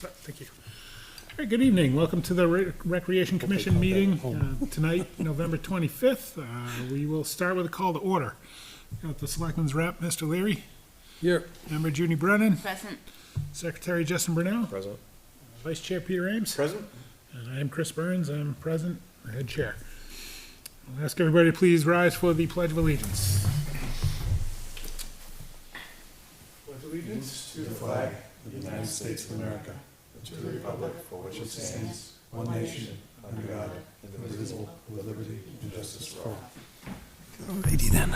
Thank you. All right, good evening. Welcome to the Recreation Commission meeting tonight, November 25th. We will start with a call to order. Got the Selectmen's rep, Mr. Leary. Here. Member Judy Brennan. Present. Secretary Justin Brunel. Present. Vice Chair Peter Ames. Present. And I am Chris Burns. I'm present, the head chair. I'll ask everybody to please rise for the Pledge of Allegiance. Pledge allegiance to the flag of the United States of America, and to the republic for which it stands, one nation, under God, indivisible, with liberty and justice for all. Alrighty then.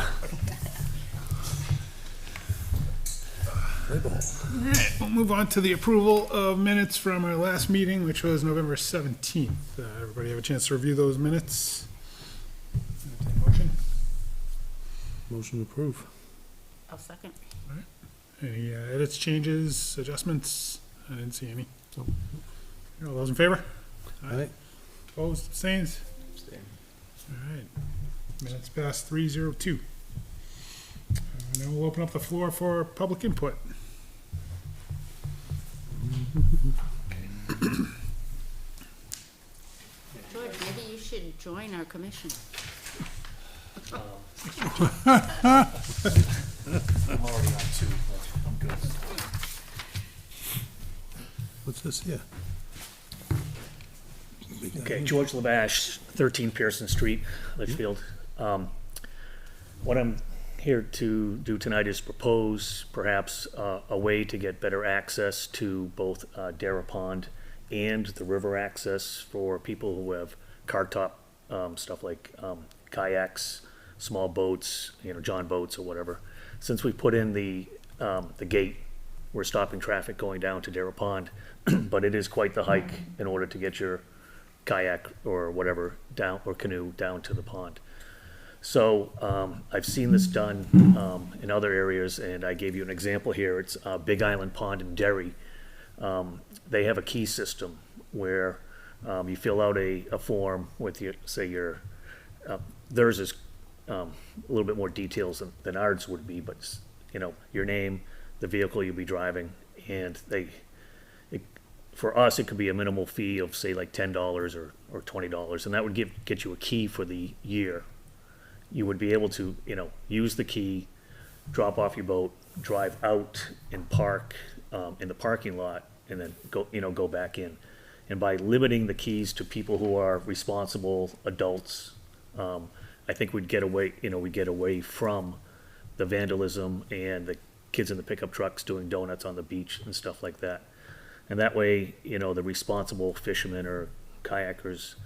All right, we'll move on to the approval of minutes from our last meeting, which was November 17th. Everybody have a chance to review those minutes? Motion? Motion to approve. I'll second. Any edits, changes, adjustments? I didn't see any. Nope. All those in favor? Aye. Opposed, abstains? Abstain. All right, minutes passed 302. Now we'll open up the floor for public input. George, maybe you should join our commission. I'm already on two, but I'm good. What's this here? Okay, George Lavash, 13 Pearson Street, Litchfield. What I'm here to do tonight is propose perhaps a way to get better access to both Dara Pond and the river access for people who have car top stuff like kayaks, small boats, John boats or whatever. Since we put in the gate, we're stopping traffic going down to Dara Pond, but it is quite the hike in order to get your kayak or whatever down, or canoe down to the pond. So I've seen this done in other areas, and I gave you an example here. It's Big Island Pond in Derry. They have a key system where you fill out a form with your, say your, theirs is a little bit more details than ours would be, but your name, the vehicle you'll be driving, and for us, it could be a minimal fee of say like $10 or $20, and that would get you a key for the year. You would be able to, use the key, drop off your boat, drive out and park in the parking lot, and then go back in. And by limiting the keys to people who are responsible adults, I think we'd get away from the vandalism and the kids in the pickup trucks doing donuts on the beach and stuff like that. And that way, the responsible fishermen or kayakers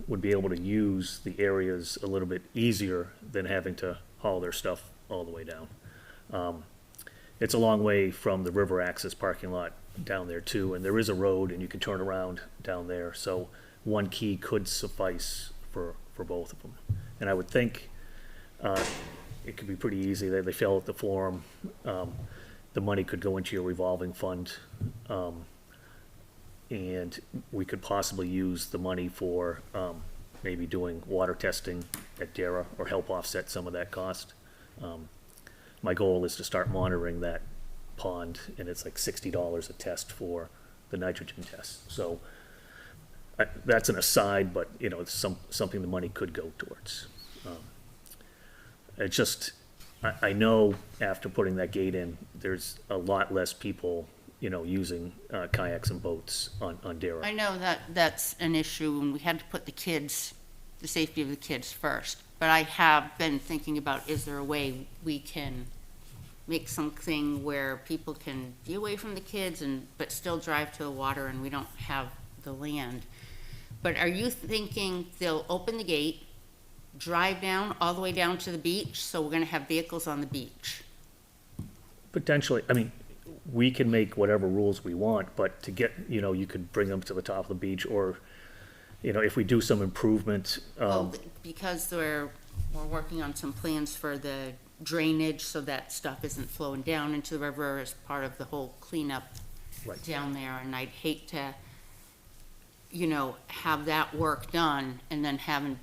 would be able to use the areas a little bit easier than having to haul their stuff all the way down. It's a long way from the river access parking lot down there too, and there is a road and you can turn around down there. So one key could suffice for both of them. And I would think it could be pretty easy. They fill out the form. The money could go into your revolving fund, and we could possibly use the money for maybe doing water testing at Dara or help offset some of that cost. My goal is to start monitoring that pond, and it's like $60 a test for the nitrogen test. So that's an aside, but it's something the money could go towards. It's just, I know after putting that gate in, there's a lot less people, using kayaks and boats on Dara. I know that's an issue, and we had to put the safety of the kids first. But I have been thinking about, is there a way we can make something where people can be away from the kids but still drive to the water, and we don't have the land? But are you thinking they'll open the gate, drive down all the way down to the beach, so we're going to have vehicles on the beach? Potentially. I mean, we can make whatever rules we want, but to get, you could bring them to the top of the beach, or, if we do some improvement. Because we're working on some plans for the drainage, so that stuff isn't flowing down into the river as part of the whole cleanup Right. down there. And I'd hate to, have that work done and then having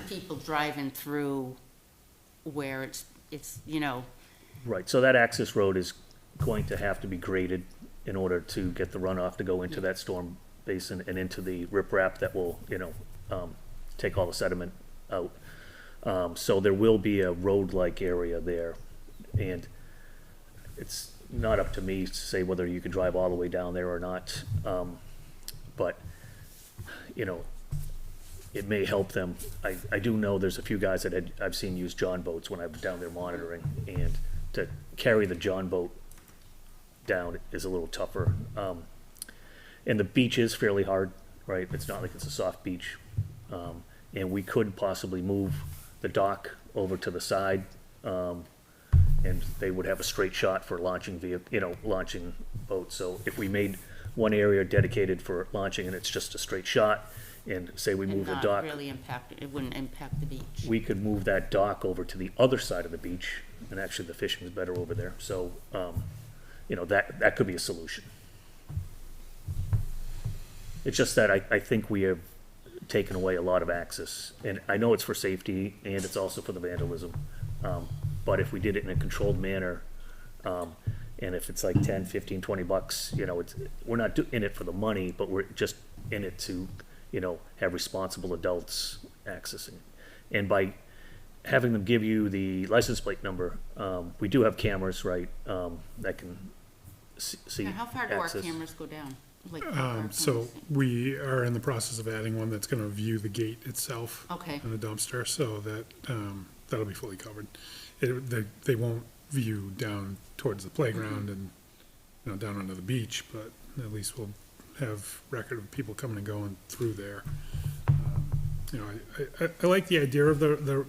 people driving through where it's. Right, so that access road is going to have to be graded in order to get the runoff to go into that storm basin and into the riprap that will, take all the sediment out. So there will be a road-like area there, and it's not up to me to say whether you can drive all the way down there or not. But, it may help them. I do know there's a few guys that I've seen use John boats when I was down there monitoring, and to carry the John boat down is a little tougher. And the beach is fairly hard, right? It's not like it's a soft beach. And we could possibly move the dock over to the side, and they would have a straight shot for launching launching boats. So if we made one area dedicated for launching and it's just a straight shot, and say we move the And dock, not really impact, it wouldn't impact the beach. we could move that dock over to the other side of the beach, and actually the fishing is better over there. So, that could be a solution. It's just that I think we have taken away a lot of access, and I know it's for safety and it's also for the vandalism. But if we did it in a controlled manner, and if it's like 10, 15, 20 bucks, we're not in it for the money, but we're just in it to, have responsible adults accessing it. And by having them give you the license plate number, we do have cameras, right, that can see Now, how far do our access. cameras go down? Like, how far can So we see? we are in the process of adding one that's gonna view the gate itself. Okay. And the dumpster, so that, that'll be fully covered. They won't view down towards the playground and, down onto the beach, but at least we'll have record of people coming and going through there. I like the idea of the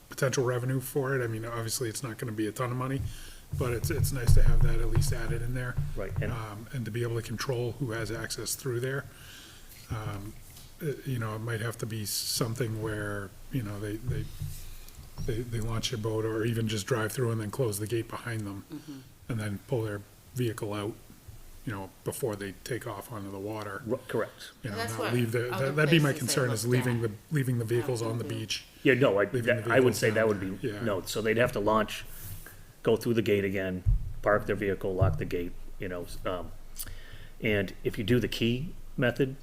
potential revenue for it. I mean, obviously, it's not gonna be a ton of money, but it's nice to have that at least added in there. Right, And to be able to control who has access through there. It might have to be something where, they launch their boat or even just drive through and then close the gate behind them. And then pull their vehicle out, before they take off onto the water. Correct. That's Not what leave other that'd be my places they concern is looked leaving the vehicles on the Absolutely. beach. Yeah, no, Leaving the I would vehicles say that down would there. be, Yeah. no, so they'd have to launch, go through the gate again, park their vehicle, lock the gate, and if you do the key method,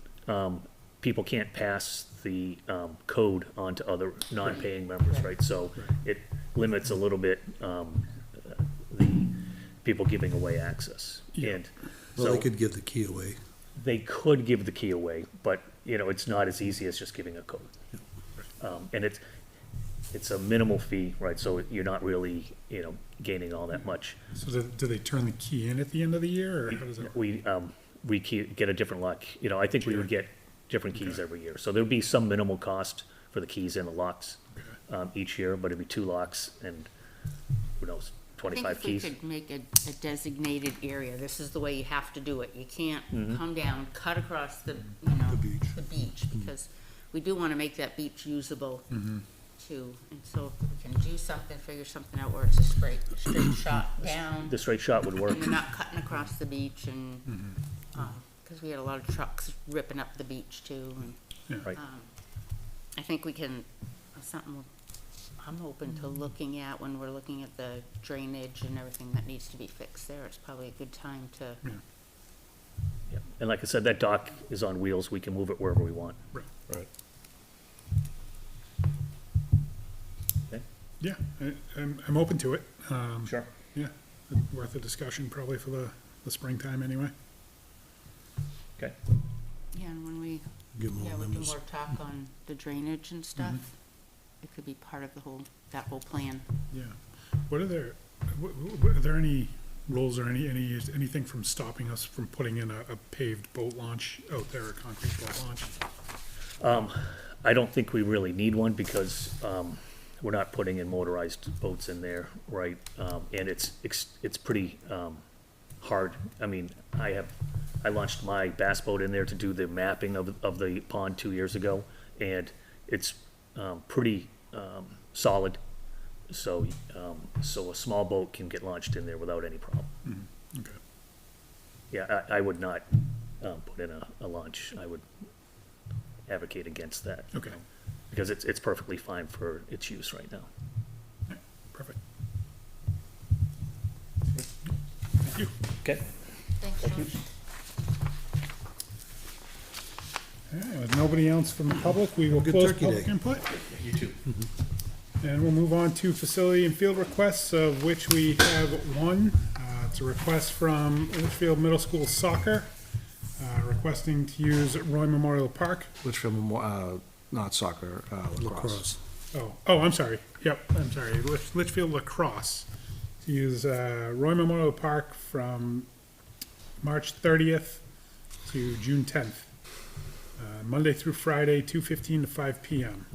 people can't pass the, code on to other non-paying members, right? So it limits a little bit, the people giving away access. Yeah. And Well, they so could give the key away. they could give the key away, but, it's not as easy as just giving a code. And it's a minimal fee, right, so you're not really, gaining all that much. So do they turn the key in at the end of the year, or how does that? We get a different lock, I think we would get different keys every year. So there'd be some minimal cost for the keys and the locks, each year, but it'd be 2 locks and, who knows, I think 25 if we keys. could make a designated area, this is the way you have to do it. You can't Mm-hmm. come down, cut across the beach, because we do wanna make that beach usable too. And so if we can do something, figure something out where it's a straight shot down, The straight shot would work. and you're not cutting across the beach and, cause we had a lot of trucks ripping up the beach too, and, Right. I think we can, something I'm open to looking at when we're looking at the drainage and everything that needs to be fixed there. It's probably a good time to, Yeah. And like I said, that dock is on wheels, we can move it wherever we want. Right. Okay? Yeah, I'm open to it. Sure. Yeah, worth a discussion probably for the springtime anyway. Okay. yeah, and when we, Give them yeah, all we do members. more talk on the drainage and stuff, it could be part of that whole plan. Yeah. What are there, are there any rules or anything from stopping us from putting in a paved boat launch out there, a concrete boat launch? I don't think we really need one because, we're not putting in motorized boats in there, right? And it's pretty, hard. I mean, I launched my bass boat in there to do the mapping of the pond 2 years ago, and it's, pretty, solid. So a small boat can get launched in there without any problem. Okay. Yeah, I would not, put in a launch. I would advocate against that. Okay. Because it's perfectly fine for its use right now. Perfect. Thank you. Okay? Thank Thank you. All right, with nobody else from the public, we will Good close turkey public day. input. You too. And we'll move on to facility and field requests, of which we have one. It's a request from Litchfield Middle School Soccer, requesting to use Roy Memorial Park. Litchfield, not soccer, lacrosse. Lacrosse. Oh, I'm sorry. Yep, I'm sorry. Litchfield Lacrosse. To use Roy Memorial Park from March 30th to June 10th. Monday through Friday, 2:15 to 5 p.m.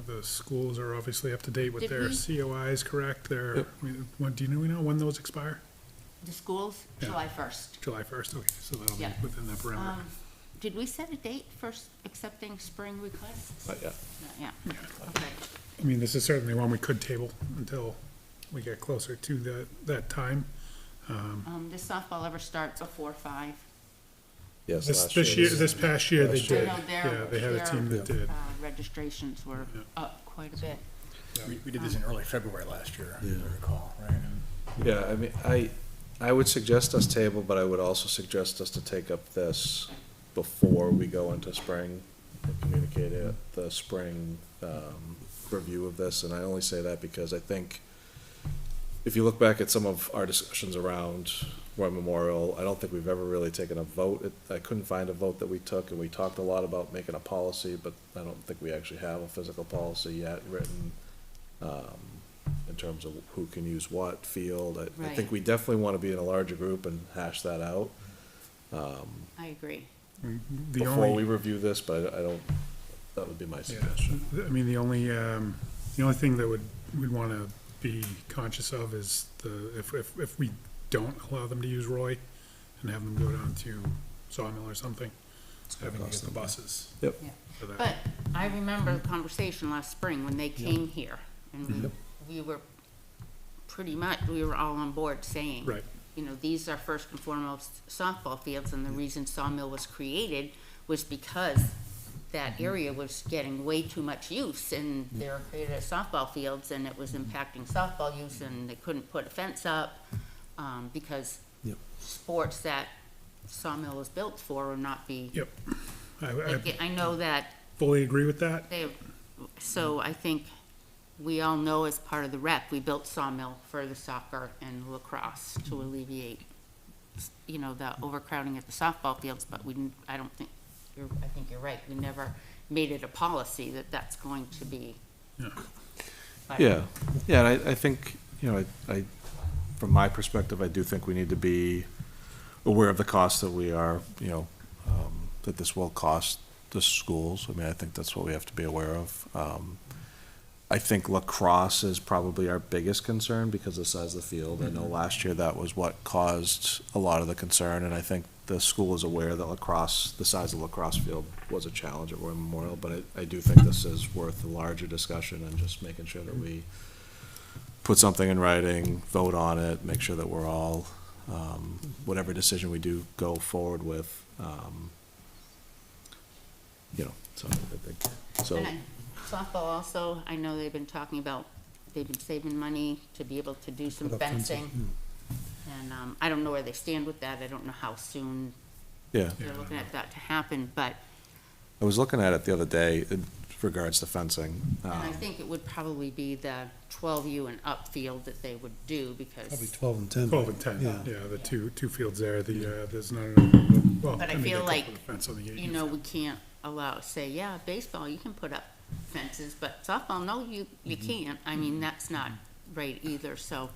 The schools are obviously up to date with Did their we- COIs, correct? Their, Yep. do you know when those expire? The schools, Yeah. July 1st. July 1st, okay, so that'll be Yeah. within that parameter. Did we set a date for accepting spring requests? Not yet. Yeah, okay. I mean, this is certainly one we could table until we get closer to that time. Does softball ever start before 5? Yes, This past year, they Last year. did. I know their- Yeah, they had a team that did. Registrations were Yeah. up quite a bit. We did this in early February last year, as Yeah. I recall, right? Yeah, I mean, I would suggest us table, but I would also suggest us to take up this before we go into spring and communicate it, the spring, review of this, and I only say that because I think if you look back at some of our discussions around Roy Memorial, I don't think we've ever really taken a vote. I couldn't find a vote that we took, and we talked a lot about making a policy, but I don't think we actually have a physical policy yet written, in terms of who can use what field. I Right. think we definitely want to be in a larger group and hash that out, I agree. The before we only, rif this, but I don't, that would be my suggestion. I mean, the only thing that we'd want to be conscious of is if we don't allow them to use Roy and have them go down to Sawmill or something, having to get the buses. Yep. Yeah. for that. But I remember the conversation last spring when they came here, and we were we were all on board saying, Right. you know, these are first and foremost softball fields, and the reason Sawmill was created was because that area was getting way too much use, and they were created as softball fields, and it was impacting softball use, and they couldn't put a fence up, because Yep. sports that Sawmill was built for would not be. Yep. I Like, I know that fully agree with that. so I think we all know as part of the rec, we built Sawmill for the soccer and lacrosse to alleviate, you know, the overcrowding at the softball fields, but I don't think, I think you're right, we never made it a policy that that's going to be. Yeah. But- Yeah, yeah, and I think, you know, from my perspective, I do think we need to be aware of the cost that we are, you know, that this will cost the schools. I mean, I think that's what we have to be aware of. I think lacrosse is probably our biggest concern because of the size of the field. I know last year that was what caused a lot of the concern, and I think the school is aware that lacrosse, the size of the lacrosse field was a challenge at Roy Memorial, but I do think this is worth a larger discussion and just making sure that we put something in writing, vote on it, make sure that we're all, whatever decision we do go forward with, you know, so I think, so. And softball also, I know they've been talking about, they've been saving money to be able to do some Put up fencing. fencing. And, I don't know where they stand with that, I don't know how soon Yeah, they're looking at that to happen, but, I was looking at it the other day in regards to fencing. and I think it would probably be the 12U and up field that they would do, because. Probably 12 and 10. 12 and 10, Yeah. yeah, the two fields there, there's not enough, well, But I mean, they feel could like, put a fence on the you know, we can't say, yeah, baseball, you can put up fences, but softball, no, you can't. I mean, that's not right either, so.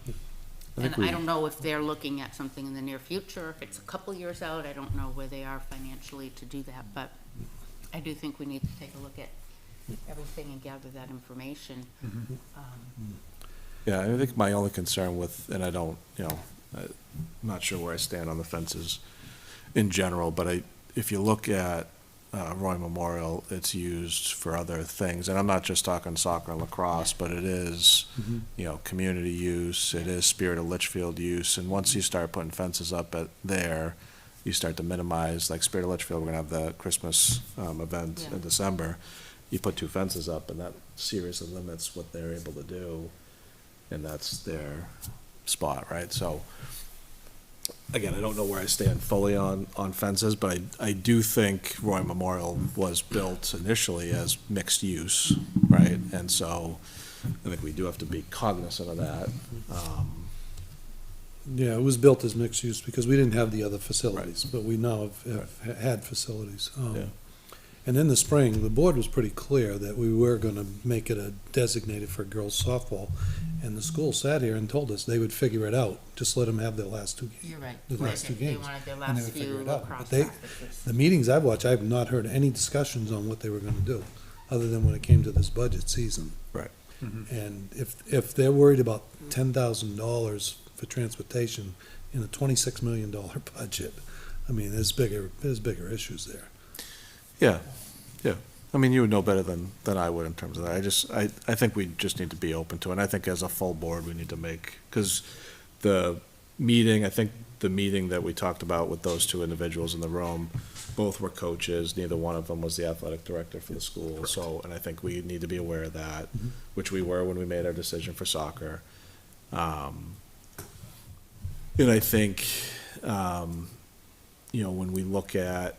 I And think we- I don't know if they're looking at something in the near future, if it's a couple years out, I don't know where they are financially to do that, but I do think we need to take a look at everything and gather that information. Yeah, I think my only concern with, and I don't, you know, I'm not sure where I stand on the fences in general, but if you look at Roy Memorial, it's used for other things, and I'm not just talking soccer and lacrosse, but it is, you know, community use, it is Spirit of Litchfield use, and once you start putting fences up there, you start to minimize, like Spirit of Litchfield, we're gonna have the Christmas event Yeah. in December. You put 2 fences up, and that seriously limits what they're able to do, and that's their spot, right? So, again, I don't know where I stand fully on fences, but I do think Roy Memorial was built initially as mixed use, right? And so I think we do have to be cognizant of that. Yeah, it was built as mixed use because we didn't have the other facilities, but we now have had facilities. Yeah. And in the spring, the board was pretty clear that we were gonna make it a designated for girls softball. And the school sat here and told us they would figure it out, just let them have their last two games. You're right. The last two They games. wanted their And they last would few figure it out. lacrosse But they, practices. the meetings I've watched, I've not heard any discussions on what they were gonna do, other than when it came to this budget season. Right. And if they're worried about $10,000 for transportation in a $26 million budget, I mean, there's bigger issues there. Yeah, yeah. I mean, you would know better than I would in terms of that. I think we just need to be open to it. And I think as a full board, we need to make, because I think the meeting that we talked about with those two individuals in the room, both were coaches, neither one of them was the athletic director for the school. So, and I think we need to be aware of that, which we were when we made our decision for soccer. And I think, when we look at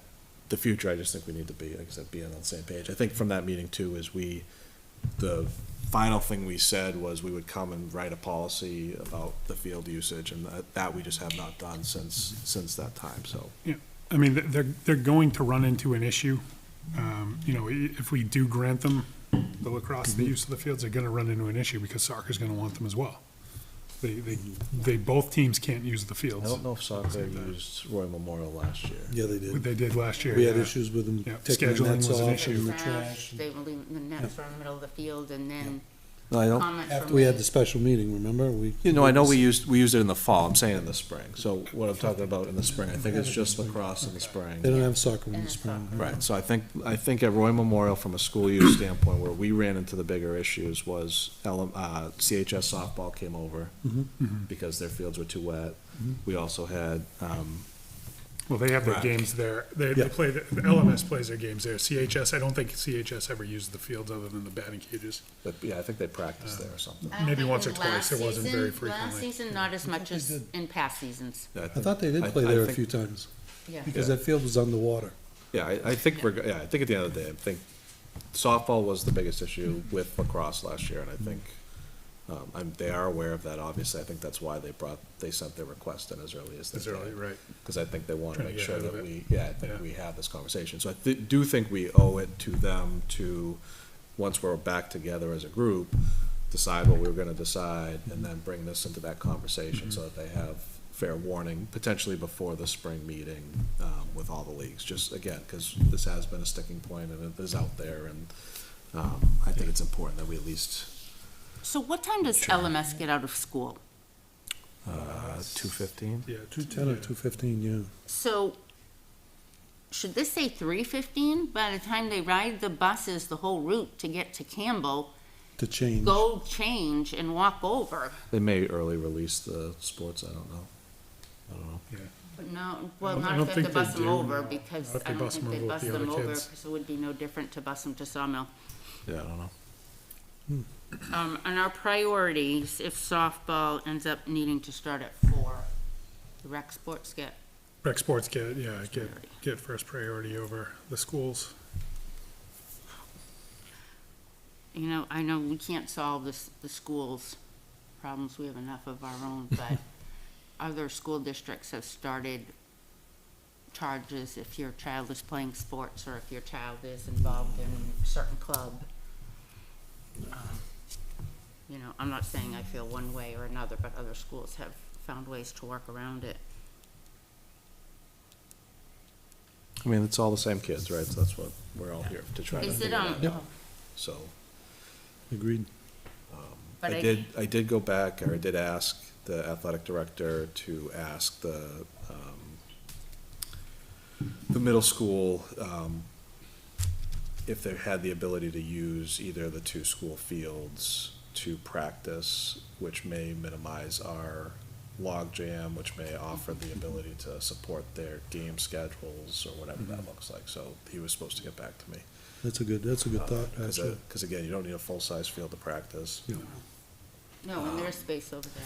the future, I just think we need to be, like I said, be on the same page. I think from that meeting too, is the final thing we said was we would come and write a policy about the field usage, and that we just have not done since that time, so. I mean, they're going to run into an issue. If we do grant them the lacrosse, the use of the fields, they're gonna run into an issue because soccer's gonna want them as well. Both teams can't use the I fields. don't know if soccer used Roy Memorial last year. Yeah, they did. They did last year. We had yeah. issues with them Yeah, taking the scheduling nets was an off issue. and the trash. They were leaving the nets were in the middle of the field, and then No, I don't, comments After from we had the special meeting, remember? I know we used it in the fall, I'm saying in the spring. So what I'm talking about in the spring, I think it's just lacrosse in the spring. They don't have soccer in And the it's spring. soccer. Right, so I think at Roy Memorial, from a school use standpoint, where we ran into the bigger issues was CHS softball came over because their fields were too wet. We also had, Well, they have their Right. games there. They Yeah. play, the LMS plays their games there. CHS, I don't think CHS ever used the fields other than the batting cages. but yeah, I think they practiced there or something. I don't Maybe think once in or twice, it last wasn't very season- Last frequently. season, not as much they as did. in past seasons. Yeah, I thought they did play I there a think- few times, Yeah. because that field was underwater. Yeah, I think I think at the end of the day, I think softball was the biggest issue with lacrosse last year, and I think, they are aware of that, obviously. I think that's why they sent their request in as early as they It's did. early, right. Because I think they want to Trying to make get sure ahead of that it. I think Yeah. we have this conversation. So I do think we owe it to them to, once we're back together as a group, decide what we're gonna decide, and then bring this into that conversation so that they have fair warning, potentially before the spring meeting, with all the leagues. Just, again, because this has been a sticking point and it is out there, and, I think it's important that we at least, So what time does LMS get out of school? 2:15? Yeah. 2:10 or 2:15, yeah. So should this say 3:15? By the time they ride the buses, the whole route to get to Campbell, To change. go change and walk over? They may early release the sports, I don't know. But no, I well, don't- I not don't if they think bus they them do, over, no. because Not if they I don't bus think them they over with bus the them other over, kids. because it would be no different to bus them to Sawmill. Yeah, I don't know. And our priorities, if softball ends up needing to start at 4, the rec sports get, Rec sports get first priority over the schools. I know we can't solve the schools' problems, we have enough of our own, but other school districts have started charges if your child is playing sports or if your child is involved in a certain club. I'm not saying I feel one way or another, but other schools have found ways to work around it. I mean, it's all the same kids, right? So that's what we're all here to try to Is it, figure out. Yep. So, Agreed. But I did go back, or I did ask the athletic director to ask the middle school, if they had the ability to use either of the two school fields to practice, which may minimize our log jam, which may offer the ability to support their game schedules or whatever that looks like. So he was supposed to get back to me. That's a good thought, actually. Because again, you don't need a full-size field to practice. no, and there's space over there.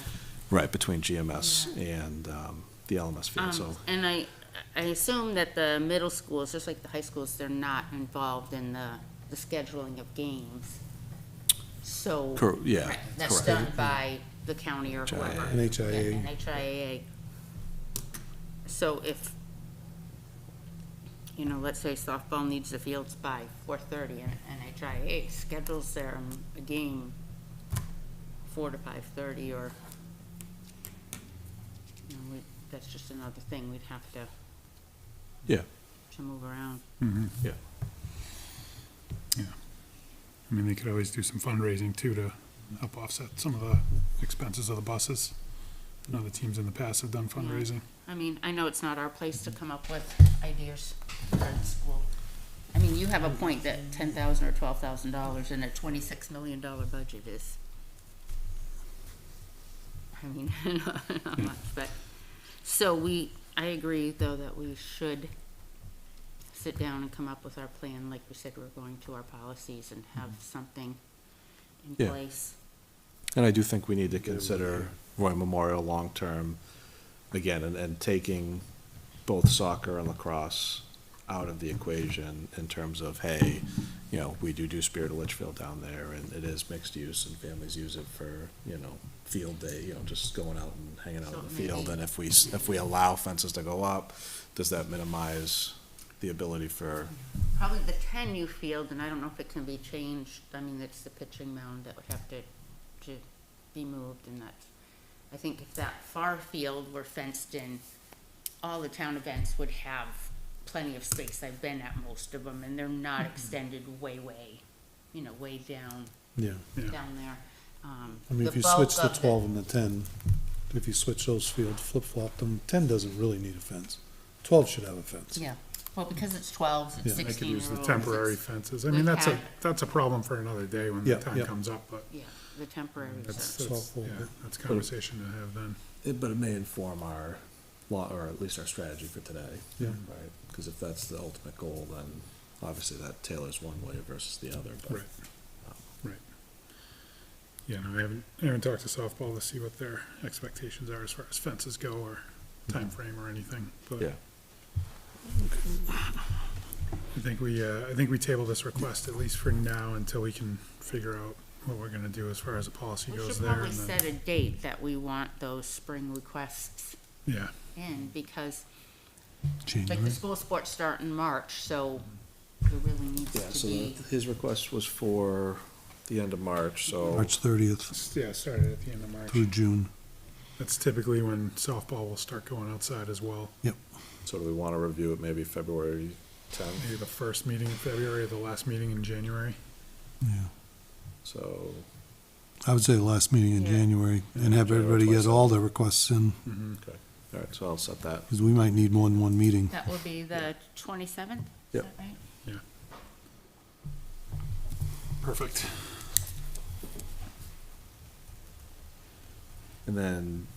Right, between GMS and the LMS field, so. And I assume that the middle schools, just like the high schools, they're not involved in the scheduling of games. So. Yeah, Right, that's correct. done by the county or HIA. whoever. NHIA. Yeah, NHIA. So if, let's say softball needs the fields by 4:30 and NHIA schedules their game 4 to 5:30 or, that's just another thing we'd have to. Yeah. To move around. Yeah. Yeah. I mean, they could always do some fundraising too to help offset some of the expenses of the buses. I know the teams in the past have done fundraising. I mean, I know it's not our place to come up with ideas for the school. I mean, you have a point that $10,000 or $12,000 in a $26 million budget is, I mean, not much, but, so I agree though that we should sit down and come up with our plan, like we said, we're going to our policies and have something in Yeah. place. And I do think we need to consider Roy Memorial long-term, again, and taking both soccer and lacrosse out of the equation in terms of, hey, we do Spirit of Litchfield down there, and it is mixed use, and families use it for, field day, just going out and hanging out So in the field. maybe- And if we allow fences to go up, does that minimize the ability for, Probably the 10U field, and I don't know if it can be changed, I mean, it's the pitching mound that would have to be moved, and that's, I think if that far field were fenced in, all the town events would have plenty of space. I've been at most of them, and they're not extended way down, Yeah. Yeah. down there. I mean, if The you bulk switch the of 12 and the 10, if you switch those fields, flip-flop them, 10 doesn't really need a fence. 12 should have a fence. Yeah, well, because it's 12s, Yeah. it's They could use the 16-year-olds. temporary fences. I mean, We've that's had- that's a problem for another day when the Yeah, time yeah. comes up, but Yeah, the temporary. that's, so- Softball, yeah, but- that's a conversation to have then. but it may inform our law, or at least our strategy for today. Yeah. Right, because if that's the ultimate goal, then obviously that tailors one way versus the other, but. Right. Right. Yeah, no, I haven't talked to softball to see what their expectations are as far as fences go or time frame or anything, but. Yeah. I think we table this request at least for now until we can figure out what we're gonna do as far as the policy We goes should there. probably And then, set a date that we want those spring requests yeah, in, because like the January. school sports start in March, so there really needs Yeah, to so be. his request was for the end of March, so. March 30th yeah, started at the end of March. through June. That's typically when softball will start going outside as well. So do we want to review it maybe February 10th? Maybe the first meeting in February or the last meeting in January. Yeah. So, I would say the last meeting in Yeah. January and have January everybody get 27th. all their requests in, okay, all right, so I'll set that. because we might need more than one meeting. That will be the 27th, is Yep. that right? Perfect. And then,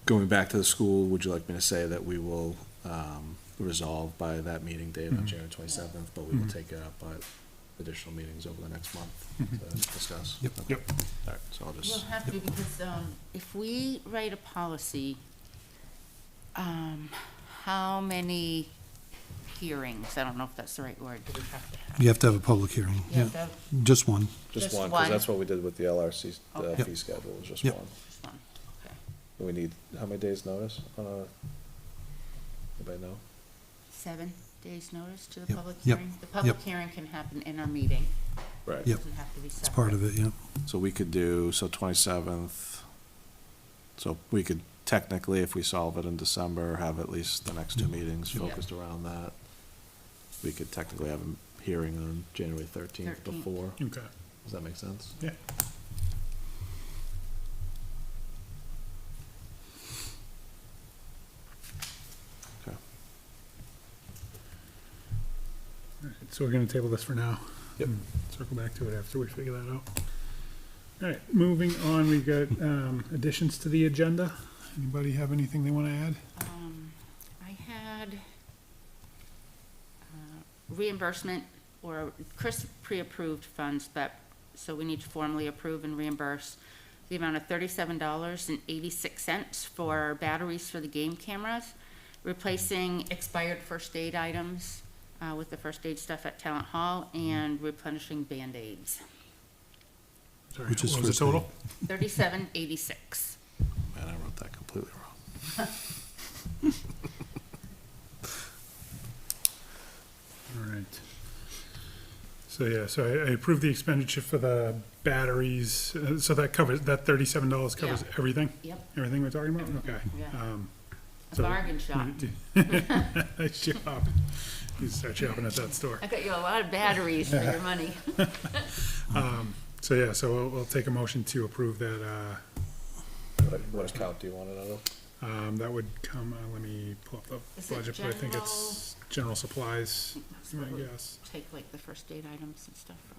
going back to the school, would you like me to say that we will, resolve by that meeting date on Mhm. January 27th, but we will Mhm. take it up at additional meetings over the next month Mhm. to discuss? Yep. Okay. Yep. All right, so I'll We'll just, have to, because, if we write a policy, how many hearings, I don't know if that's the right word, do we have to have? You have to have a public hearing, You yeah, have to have just one. just Just one, one. because that's what we did with the LRC, Okay. fee schedule, was just Yep. one. just one, okay. We need, how many days' notice on a, anybody know? 7 days' notice to the Yep, public yep, hearing? The public yep. hearing can happen in our meeting, Right. Yep. doesn't have to be separate. It's part of it, yeah. So we could do, so 27th, so we could technically, if we solve it in December, have at least the next two meetings Yeah. focused around that. We could technically have a hearing on January 13th 13th. before. Okay. Does that make sense? Yeah. Okay. All right, so we're gonna table this for now. Yep. and Circle back to it after we figure that out. All right, moving on, we've got additions to the agenda. Anybody have anything they wanna add? I had reimbursement, or Chris pre-approved funds, but, so we need to formally approve and reimburse the amount of $37.86 for batteries for the game cameras, replacing expired first aid items with the first aid stuff at Talent Hall, and replenishing Band-Aids. Sorry, Which is what was the first aid. total? $37.86. Man, I wrote that completely wrong. All right. So, yeah, so I approved the expenditure for the batteries, so that covers, that $37 covers Yeah. everything? Yep. Everything we're talking about? Okay. Yeah. A So- bargain shop. Nice job. You start shopping at that store. I got you a lot of batteries for your money. So, yeah, so we'll take a motion to approve that, What account do you want it out of? that would come, let me pull up the Is it budget, but I think it's general supplies, That's I what we guess. take like the first aid items and stuff from.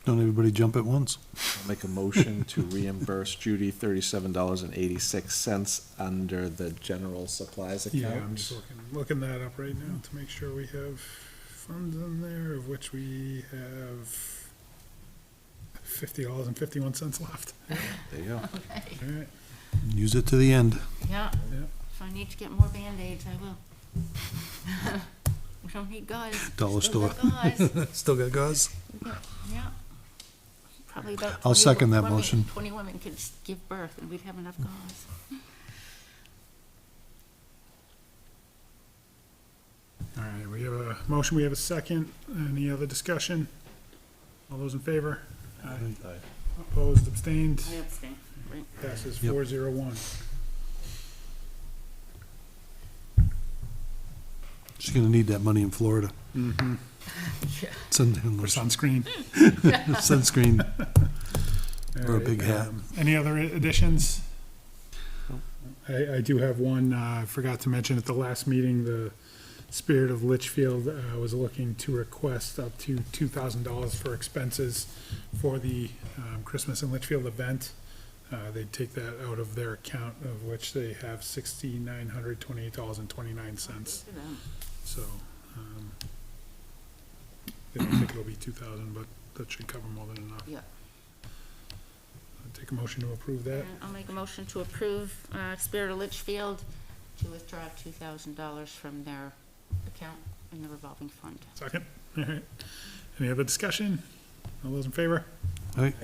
Don't everybody jump at once. I'll make a motion to reimburse Judy $37.86 under the general supplies account. Yeah, I'm just looking that up right now to make sure we have funds in there, of which we have $50.51 left. There you go. All right, Use it to the end. Yeah, yeah. if I need to get more Band-Aids, I will. We don't need gauze. Dollar Still store. got gauze. Still got gauze? Yeah. Probably about. I'll 20 second that women- motion. 20 women could give birth and we'd have enough gauze. All right, we have a motion, we have a second. Any other discussion? All those in favor? Opposed, abstained, I abstain, right. passes Yep. 401. She's gonna need that money in Florida. Mm-hmm. Sun- For sunscreen. Sunscreen. Or a All right, big hat. Any other additions? I do have one, I forgot to mention at the last meeting, the Spirit of Litchfield was looking to request up to $2,000 for expenses for the Christmas in Litchfield event. They'd take that out of their account, of which they have $6,928.29. So, they don't think it'll be 2,000, but that should cover more than enough. Yeah. Take a motion to approve that. And I'll make a motion to approve Spirit of Litchfield to withdraw $2,000 from their account in the revolving fund. Second? All right. Any other discussion? All those in favor? Right?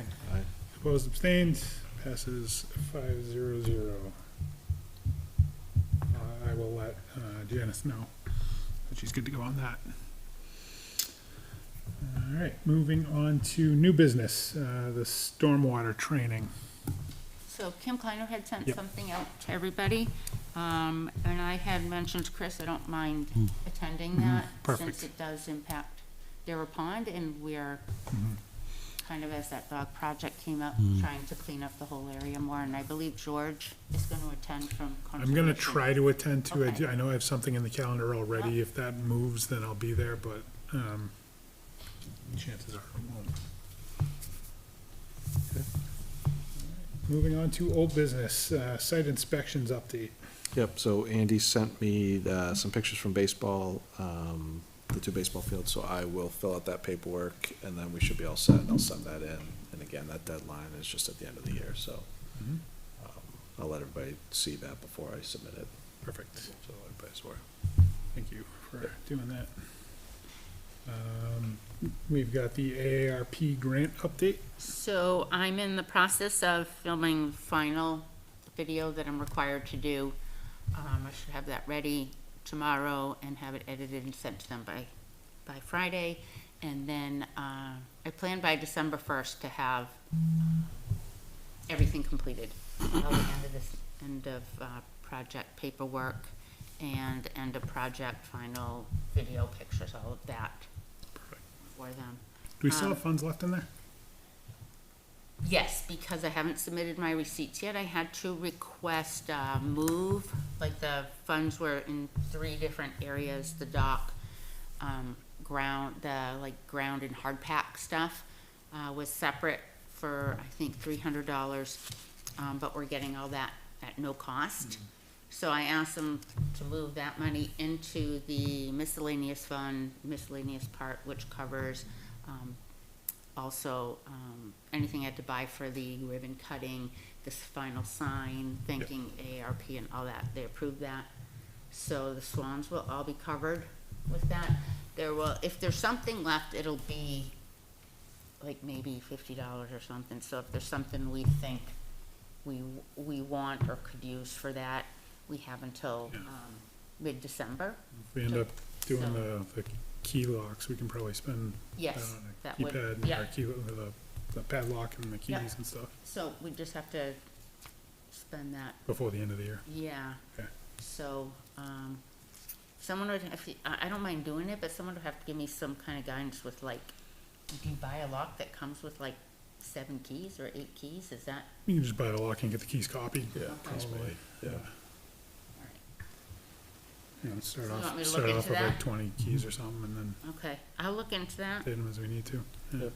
Opposed, abstained, passes 500. I will let Janice know that she's good to go on that. All right, moving on to new business, the stormwater training. So Kim Kleiner had sent Yep. something out to everybody, and I had mentioned to Chris, I don't mind attending that, perfect. since it does impact Deer Pond, and we're kind of, as that dog project came up, trying to clean up the whole area more, and I believe George is gonna attend from I'm conservation. gonna try to attend to it. Okay. I know I have something in the calendar already. Yeah. If that moves, then I'll be there, but, chances are it won't. Moving on to old business, site inspections update. Yep, so Andy sent me some pictures from baseball, the two baseball fields, so I will fill out that paperwork, and then we should be all set, and I'll send that in. And again, that deadline is just at the end of the year, so Mhm. I'll let everybody see that before I submit it, Perfect. so everybody's aware. Thank you for doing that. We've got the AARP grant update. So I'm in the process of filming the final video that I'm required to do. I should have that ready tomorrow and have it edited and sent to them by Friday. And then, I plan by December 1st to have everything completed. All the end of project paperwork and end of project final video pictures, all of that for them. Do we still have funds left in there? Yes, because I haven't submitted my receipts yet, I had to request move, like the funds were in 3 different areas, the dock, ground, ground and hard pack stuff, was separate for, I think, $300, but we're getting all that at no cost. So I asked them to move that money into the miscellaneous fund, miscellaneous part, which covers Also, anything I had to buy for the ribbon cutting, this final sign, thanking AARP and all that, they approved that. So the swans will all be covered with that. There will, if there's something left, it'll be like maybe $50 or something. So if there's something we think we want or could use for that, we have until, Yeah. mid-December. If we end up doing the key locks, we can probably spend Yes, that on a that would, keypad, yeah. or key, the padlock and the Yeah. keys and stuff So we just have to spend that, before the end of the year. yeah. Okay. So, someone would, I don't mind doing it, but someone would have to give me some kind of guidance with like, do you buy a lock that comes with like 7 keys or 8 keys? Is that, You can just buy the lock and get the keys copied. Yeah, Probably, yeah. You know, start So you off, want me to start look off into with like that? 20 keys or something, and then okay, I'll look into that. take them as we need to. Yeah.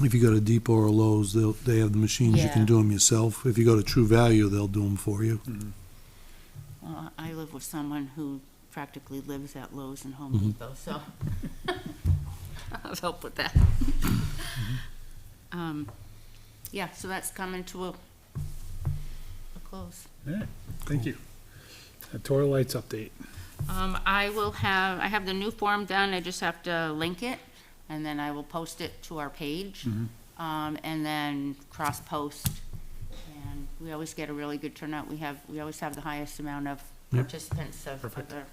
If you go to Depot or Lowe's, they have the machines, you Yeah. can do them yourself. If you go to True Value, they'll do them for you. Mhm. Well, I live with someone who practically lives at Lowe's and Home Mhm. Depot, so I'll help with that. Yeah, so that's coming to a close. All right, thank you. Total Lights update. I have the new form done, I just have to link it, and then I will post it to our page. And then cross-post, and we always get a really good turnout. We always have the highest amount of Yep. participants of Perfect. other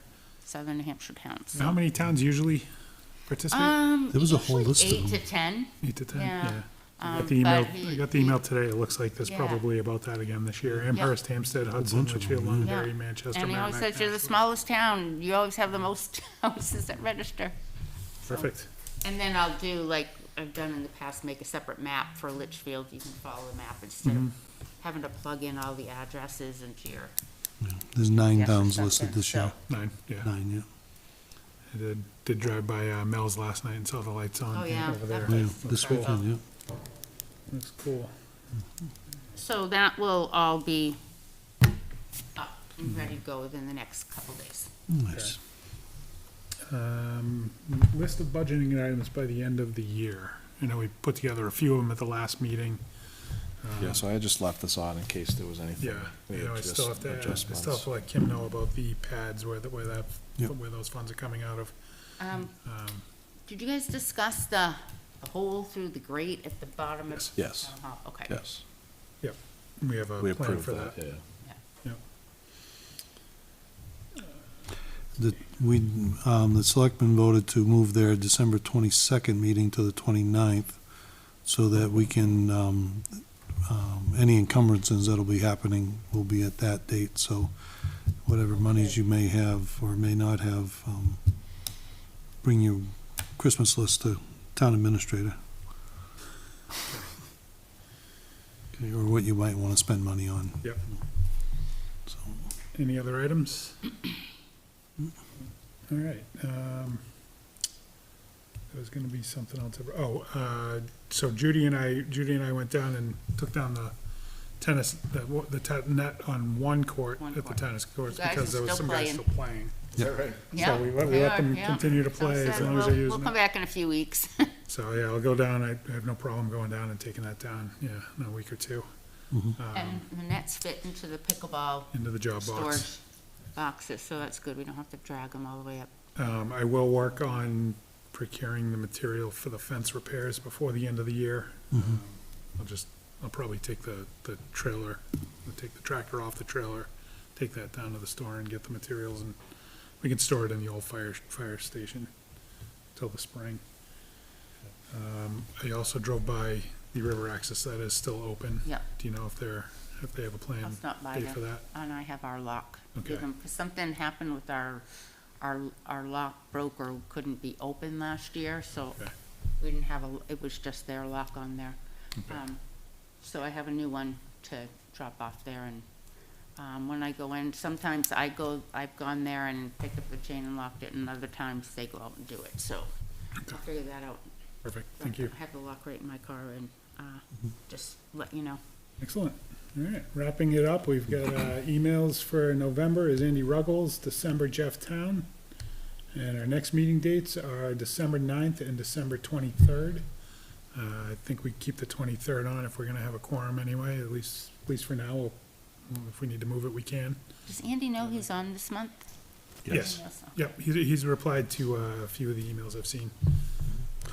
southern New Hampshire towns. How many towns usually participate? There was a whole Usually list of 8 them. to 10. 8 to 10, yeah. yeah. I got the email, but I got the email today. It looks like there's Yeah. probably about that again this year. Amherst, Hampstead, Hudson, bunch of Litchfield, them, yeah. Londonderry, Manchester, And he always Merrimack. says, you're the Nashville. smallest town, you always have the most houses that register. Perfect. And then I'll do, like I've done in the past, make a separate map for Litchfield. You can follow the map instead of having to plug in all the addresses into your. There's 9 guess or towns listed something. this year. 9, yeah. 9, yeah. I did drive by Mel's last night and saw the lights on Oh, yeah, over there. that Yeah, place this Very weekend, yeah. Looks cool. So that will all be up and ready to go within the next couple days. Nice. List of budgeting items by the end of the year. I know we put together a few of them at the last meeting. Yeah, so I just left this on in case there was anything. Yeah, we you know, I had still have to, I adjustments. still have to let Kim know about the pads, where Yep. where those funds are coming out of. Did you guys discuss the hole through the grate at the bottom of? Yes. Yes, Town Hall? Okay. yes. We have a We plan approved for that, that. yeah. The selectmen voted to move their December 22nd meeting to the 29th so that we can, any encumbrances that'll be happening will be at that date. So whatever monies you may have or may not have, bring your Christmas list to town administrator. Okay, or what you might want to spend money on. Yep. So, Any other items? All right, there was gonna be something else. So Judy and I went down and took down the tennis, the net on one court One at the court. tennis courts You guys because are there was still some guys playing. still playing. Yeah, So we let they them are, yeah. continue to So play as said long as they're we'll using come it. back in a few weeks. So, yeah, I'll go down. I have no problem going down and taking that down, yeah, in a week or two. And the nets fit into the pickleball Into the job box. storage boxes, so that's good. We don't have to drag them all the way up. I will work on procuring the material for the fence repairs before the end of the year. I'll probably take the trailer, I'll take the tractor off the trailer, take that down to the store and get the materials, and we can store it in the old fire station till the spring. I also drove by the river access that is still open. Yep. Do you know if they have a plan I'll stop by date there. for that? And I have our lock. Okay. Because something happened with our lock broke or couldn't be open last year, so Okay. we didn't have it was just their lock on there. Okay. So I have a new one to drop off there, and when I go in, sometimes I've gone there and picked up the chain and locked it, and other times they go out and do it, so I'll figure that out. Perfect, thank you. I have the lock right in my car, and just let you know. Excellent. All right, wrapping it up, we've got emails for November is Andy Ruggles, December Jeff Town, And our next meeting dates are December 9th and December 23rd. I think we keep the 23rd on if we're gonna have a quorum anyway, at least for now. If we need to move it, we can. Does Andy know he's on this month? Yes. Yep, he's replied to a few of the emails I've seen. I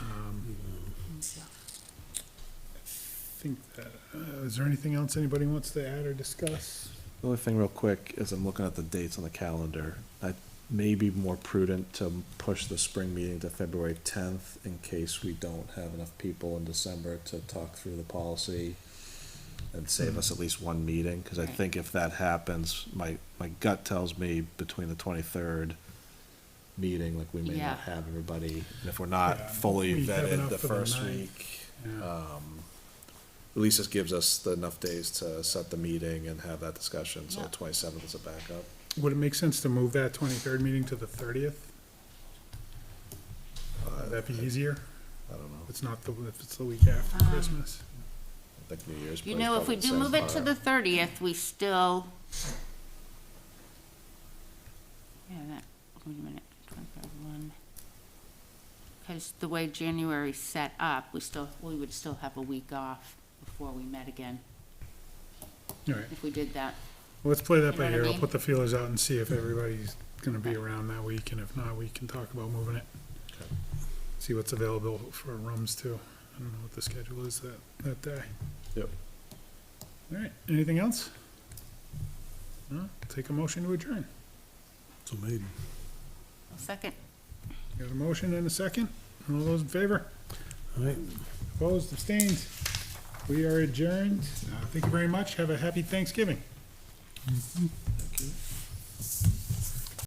think that, is there anything else anybody wants to add or discuss? The only thing real quick is I'm looking at the dates on the calendar. I may be more prudent to push the spring meeting to February 10th in case we don't have enough people in December to talk through the policy and save us at least one meeting, because I Right. think if that happens, my gut tells me between the 23rd meeting, like we may Yeah. not have everybody, and if we're not Yeah, fully we have vetted enough the for the first 9th. week, Yeah. at least this gives us enough days to set the meeting and have that discussion, so Yeah. 27th is a backup. Would it make sense to move that 23rd meeting to the 30th? Would that be easier? I don't know. If it's the week after Um, Christmas? I think New Year's. You plays know, if probably we the do same move it to part. the 30th, we still. Yeah, that, wait a minute, 1. Because the way January's set up, we would still have a week off before we met again, All right, if we did that. well, let's play that You know by what I ear. I'll mean? put the feelers out and see if everybody's gonna be around that week, and if not, we can talk about moving it. Okay. See what's available for rooms too. I don't know what the schedule is that day. Yep. All right, anything else? No, take a motion to adjourn. So made. Second. Got a motion and a second? All those in favor? All right. Opposed, abstained? We are adjourned. Thank you very much. Have a happy Thanksgiving. Thank you.